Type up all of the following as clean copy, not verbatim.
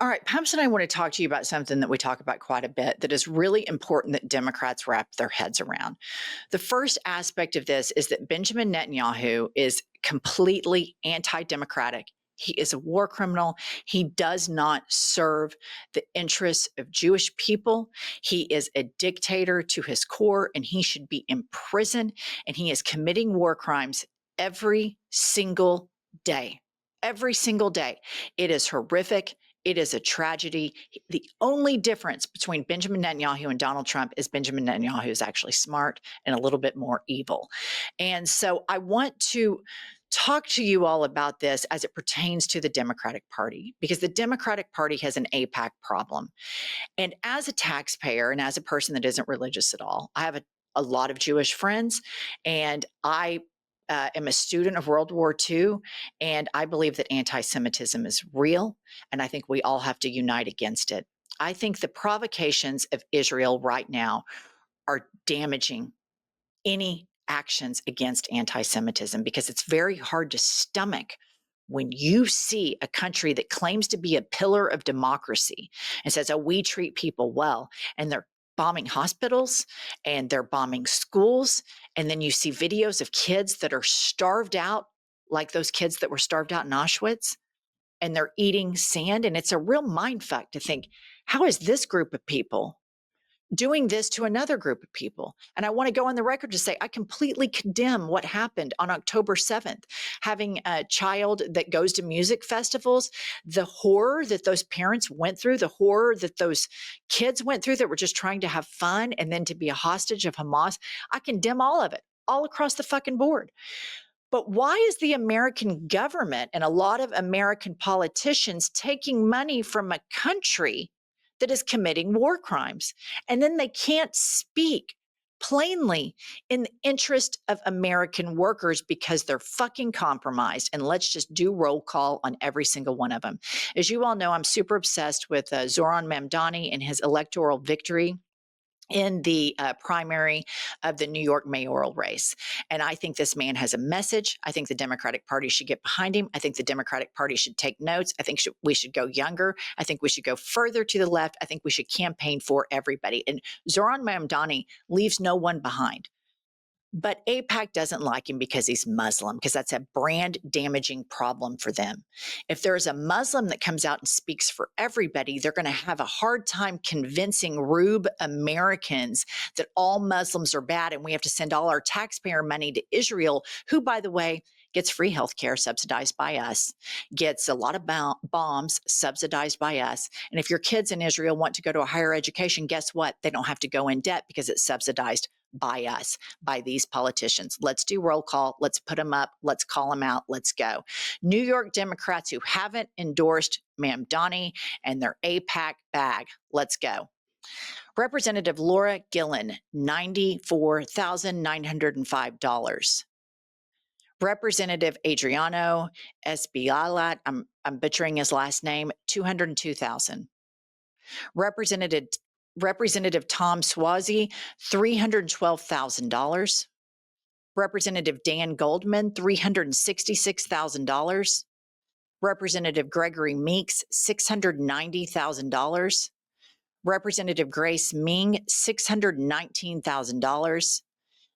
All right, Pumps and I want to talk to you about something that we talk about quite a bit that is really important that Democrats wrap their heads around. The first aspect of this is that Benjamin Netanyahu is completely anti democratic. He is a war criminal. He does not serve the interests of Jewish people. He is a dictator to his core, and he should be imprisoned. And he is committing war crimes every single day. Every single day. It is horrific. It is a tragedy. The only difference between Benjamin Netanyahu and Donald Trump is Benjamin Netanyahu is actually smart and a little bit more evil. And so I want to talk to you all about this as it pertains to the Democratic Party, because the Democratic Party has an APAC problem. And as a taxpayer and as a person that isn't religious at all, I have a lot of Jewish friends, and I am a student of World War II, and I believe that anti-Semitism is real, and I think we all have to unite against it. I think the provocations of Israel right now are damaging any actions against anti-Semitism, because it's very hard to stomach when you see a country that claims to be a pillar of democracy and says, oh, we treat people well, and they're bombing hospitals and they're bombing schools. And then you see videos of kids that are starved out, like those kids that were starved out in Auschwitz, and they're eating sand. And it's a real mind fuck to think, how is this group of people doing this to another group of people? And I want to go on the record to say I completely condemn what happened on October 7th, having a child that goes to music festivals, the horror that those parents went through, the horror that those kids went through that were just trying to have fun, and then to be a hostage of Hamas. I condemn all of it, all across the fucking board. But why is the American government and a lot of American politicians taking money from a country that is committing war crimes? And then they can't speak plainly in the interest of American workers because they're fucking compromised. And let's just do roll call on every single one of them. As you all know, I'm super obsessed with Zohran Mamdani and his electoral victory in the primary of the New York mayoral race. And I think this man has a message. I think the Democratic Party should get behind him. I think the Democratic Party should take notes. I think we should go younger. I think we should go further to the left. I think we should campaign for everybody. And Zoran Mamdani leaves no one behind. But APAC doesn't like him because he's Muslim, because that's a brand damaging problem for them. If there's a Muslim that comes out and speaks for everybody, they're going to have a hard time convincing rube Americans that all Muslims are bad and we have to send all our taxpayer money to Israel, who, by the way, gets free health care subsidized by us, gets a lot of bombs subsidized by us. And if your kids in Israel want to go to a higher education, guess what? They don't have to go in debt because it's subsidized by us, by these politicians. Let's do roll call. Let's put them up. Let's call them out. Let's go. New York Democrats who haven't endorsed Mamdani and their APAC bag. Let's go. Representative Laura Gillen, $94,905. Representative Adriano Espialat, I'm butchering his last name, $202,000. Representative Tom Suozzi, $312,000. Representative Dan Goldman, $366,000. Representative Gregory Meeks, $690,000. Representative Grace Ming, $619,000.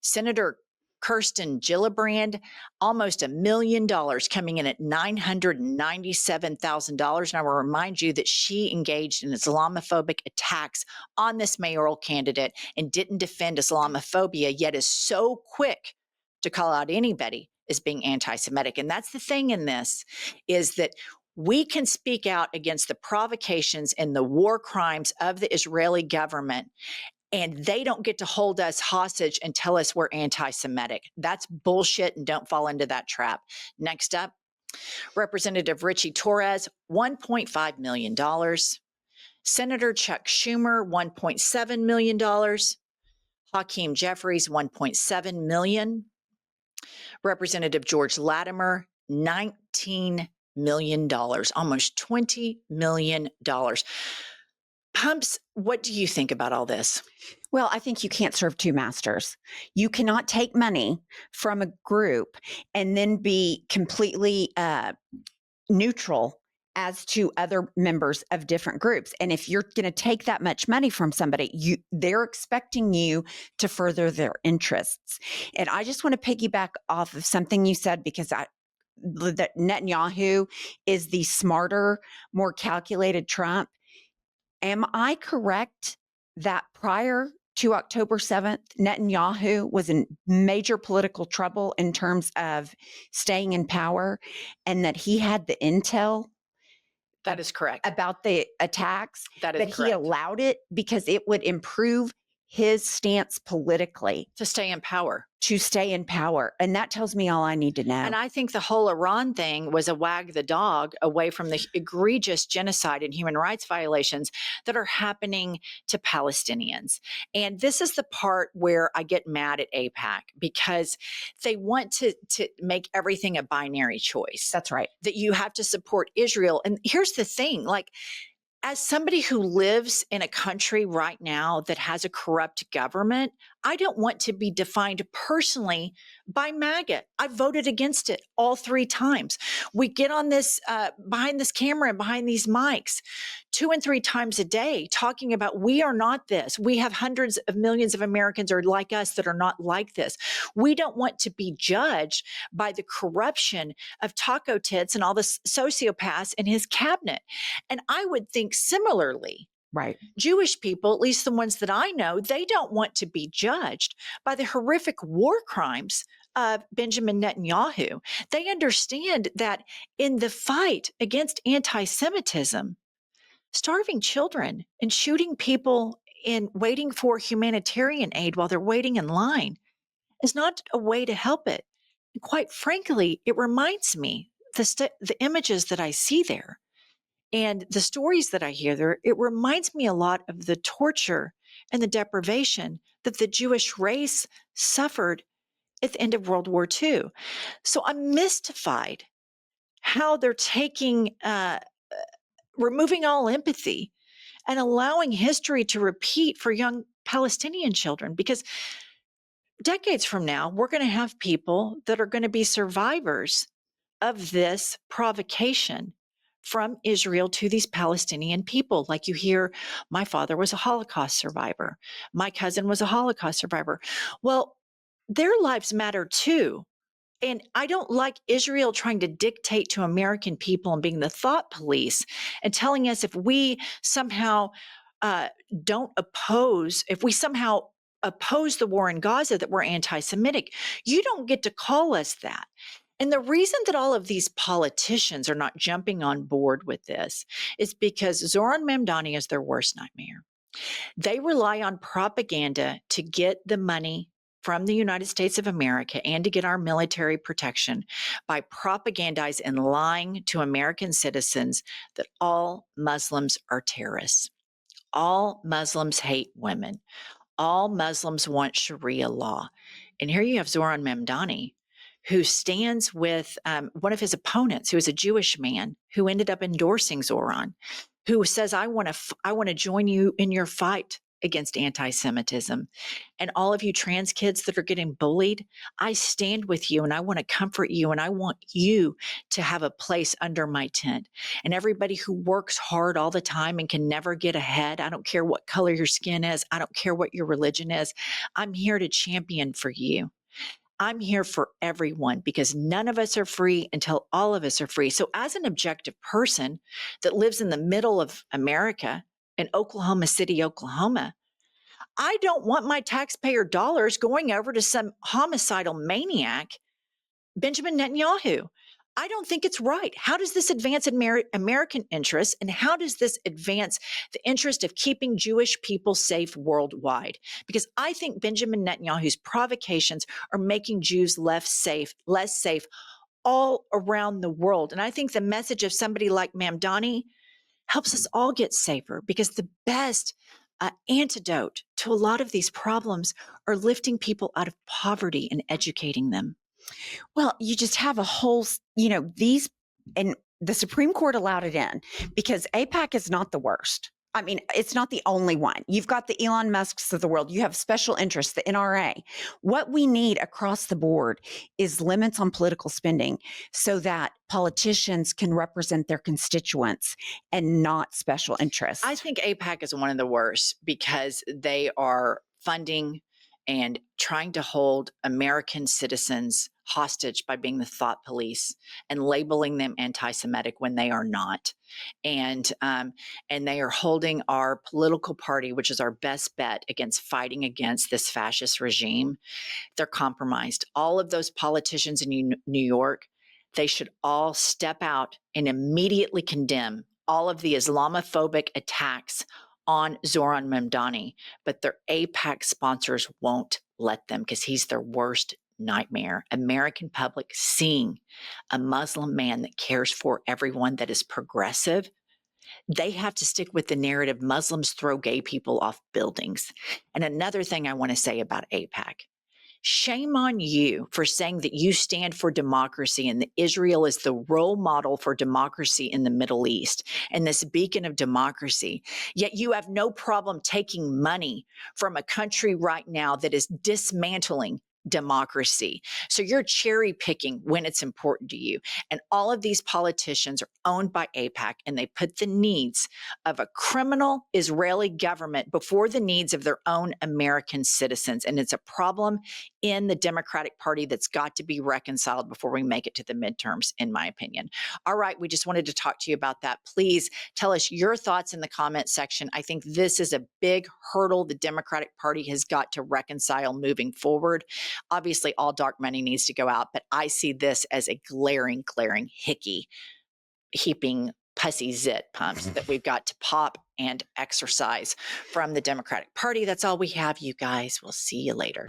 Senator Kirsten Gillibrand, almost $1 million, coming in at $997,000. And I will remind you that she engaged in Islamophobic attacks on this mayoral candidate and didn't defend Islamophobia, yet is so quick to call out anybody as being anti-Semitic. And that's the thing in this, is that we can speak out against the provocations and the war crimes of the Israeli government, and they don't get to hold us hostage and tell us we're anti-Semitic. That's bullshit, and don't fall into that trap. Next up, Representative Richie Torres, $1.5 million. Senator Chuck Schumer, $1.7 million. Hakeem Jeffries, $1.7 million. Representative George Latimer, $19 million, almost $20 million. Pumps, what do you think about all this? Well, I think you can't serve two masters. You cannot take money from a group and then be completely neutral as to other members of different groups. And if you're going to take that much money from somebody, they're expecting you to further their interests. And I just want to piggyback off of something you said, because that Netanyahu is the smarter, more calculated Trump. Am I correct that prior to October 7th, Netanyahu was in major political trouble in terms of staying in power, and that he had the intel That is correct. about the attacks, That is but correct. he allowed it because it would improve his stance politically To stay in power. to stay in power? And that tells me all I need to know. And I think the whole Iran thing was a wag the dog away from the egregious genocide and human rights violations that are happening to Palestinians. And this is the part where I get mad at APAC, because they want to make everything a binary choice. That's right. That you have to support Israel. And here's the thing, like, as somebody who lives in a country right now that has a corrupt government, I don't want to be defined personally by MAGA. I voted against it all 3 times. We get on this, behind this camera and behind these mics 2 and 3 times a day talking about we are not this. We have hundreds of millions of Americans are like us that are not like this. We don't want to be judged by the corruption of Taco Tits and all the sociopaths in his cabinet. And I would think similarly. Right. Jewish people, at least the ones that I know, they don't want to be judged by the horrific war crimes of Benjamin Netanyahu. They understand that in the fight against anti-Semitism, starving children and shooting people in waiting for humanitarian aid while they're waiting in line is not a way to help it. And quite frankly, it reminds me, the images that I see there and the stories that I hear there, it reminds me a lot of the torture and the deprivation that the Jewish race suffered at the end of World War II. So I'm mystified how they're removing all empathy and allowing history to repeat for young Palestinian children, because decades from now, we're going to have people that are going to be survivors of this provocation from Israel to these Palestinian people. Like you hear, my father was a Holocaust survivor. My cousin was a Holocaust survivor. Well, their lives matter too. And I don't like Israel trying to dictate to American people and being the thought police and telling us if we somehow if we somehow oppose the war in Gaza, that we're anti-Semitic. You don't get to call us that. And the reason that all of these politicians are not jumping on board with this is because Zohran Mamdani is their worst nightmare. They rely on propaganda to get the money from the United States of America and to get our military protection by propagandizing and lying to American citizens that all Muslims are terrorists. All Muslims hate women. All Muslims want Sharia law. And here you have Zohran Mamdani, who stands with one of his opponents, who is a Jewish man who ended up endorsing Zoran, who says, I want to join you in your fight against anti-Semitism. And all of you trans kids that are getting bullied, I stand with you and I want to comfort you and I want you to have a place under my tent. And everybody who works hard all the time and can never get ahead, I don't care what color your skin is, I don't care what your religion is, I'm here to champion for you. I'm here for everyone, because none of us are free until all of us are free. So as an objective person that lives in the middle of America in Oklahoma City, Oklahoma, I don't want my taxpayer dollars going over to some homicidal maniac, Benjamin Netanyahu. I don't think it's right. How does this advance American interests, and how does this advance the interest of keeping Jewish people safe worldwide? Because I think Benjamin Netanyahu's provocations are making Jews less safe all around the world. And I think the message of somebody like Mamdani helps us all get safer, because the best antidote to a lot of these problems are lifting people out of poverty and educating them. Well, you just have a whole, these, and the Supreme Court allowed it in because APAC is not the worst. I mean, it's not the only one. You've got the Elon Musks of the world. You have special interests, the NRA. What we need across the board is limits on political spending so that politicians can represent their constituents and not special interests. I think APAC is one of the worst because they are funding and trying to hold American citizens hostage by being the thought police and labeling them anti-Semitic when they are not, and they are holding our political party, which is our best bet against fighting against this fascist regime. They're compromised. All of those politicians in New York, they should all step out and immediately condemn all of the Islamophobic attacks on Zohran Mamdani, but their APAC sponsors won't let them because he's their worst nightmare. American public seeing a Muslim man that cares for everyone, that is progressive, they have to stick with the narrative Muslims throw gay people off buildings. And another thing I want to say about APAC, shame on you for saying that you stand for democracy and that Israel is the role model for democracy in the Middle East and this beacon of democracy. Yet you have no problem taking money from a country right now that is dismantling democracy. So you're cherry picking when it's important to you. And all of these politicians are owned by AIPAC, and they put the needs of a criminal Israeli government before the needs of their own American citizens. And it's a problem in the Democratic Party that's got to be reconciled before we make it to the midterms, in my opinion. All right, we just wanted to talk to you about that. Please tell us your thoughts in the comment section. I think this is a big hurdle the Democratic Party has got to reconcile moving forward. Obviously, all dark money needs to go out, but I see this as a glaring, hickey, heaping pussy zit pumps that we've got to pop and exercise from the Democratic Party. That's all we have, you guys. We'll see you later.